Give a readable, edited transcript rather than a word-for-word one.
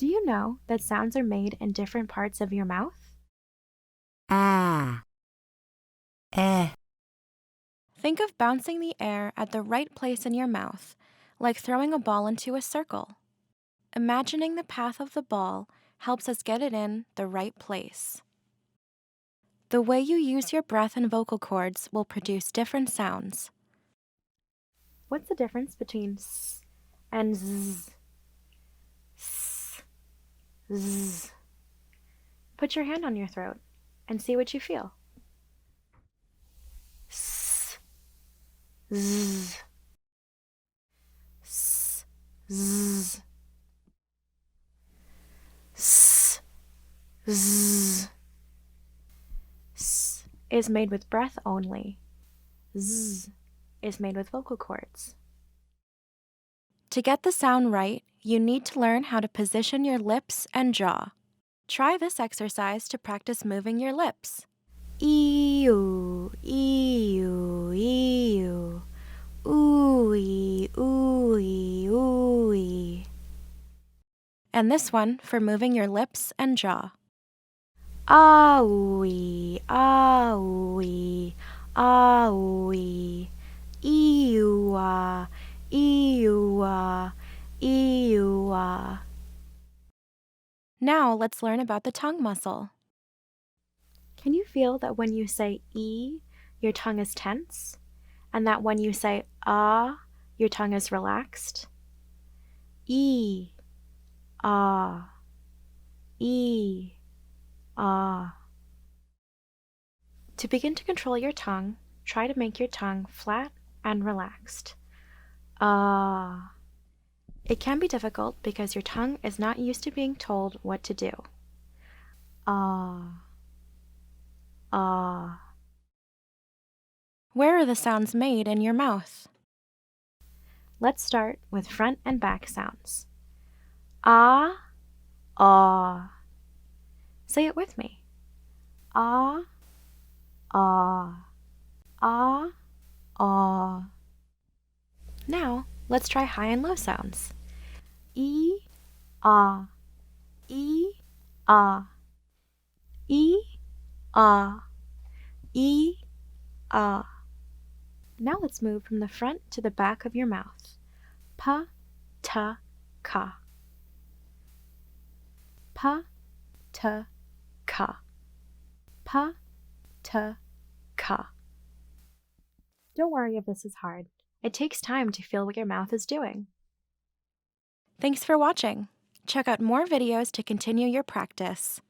Do you know that sounds are made in different parts of your mouth? A, E, Think of bouncing the air at the right place in your mouth, like throwing a ball into a circle. Imagining the path of the ball helps us get it in the right place. The way you use your breath and vocal cords will produce different sounds. What's the difference between s and z? S, z. Put your hand on your throat and see what you feel. S, z, s, z, s, z. S is made with breath only. Z is made with vocal cords. To get the sound right, you need to learn how to position your lips and jaw. Try this exercise to practice moving your lips. Ee-oo, ee-oo, ee-oo. Ooh-ee, ooh-ee, ooh-ee. And this one for moving your lips and jaw. Ah-ooh-ee, ah-ooh-ee, ah-ooh-ee. Ee-oo-ah, ee-oo-ah, ee-oo-ah. Now let's learn about the tongue muscle. Can you feel that when you say E, your tongue is tense? And that when you say ah, your tongue is relaxed? E, ah, E, ah. To begin to control your tongue, try to make your tongue flat and relaxed. Ah. It can be difficult because your tongue is not used to being told what to do. Ah. Ah. Where are the sounds made in your mouth? Let's start with front and back sounds. Ah, ah. Say it with me. Ah, ah, ah, ah. Now, let's try high and low sounds. E, ah, e, ah, e, ah, e, ah. Now let's move from the front to the back of your mouth. Pa, ta, ka. Pa, ta, ka. Pa, ta, ka. Don't worry if this is hard. It takes time to feel what your mouth is doing. Thanks for watching. Check out more videos to continue your practice.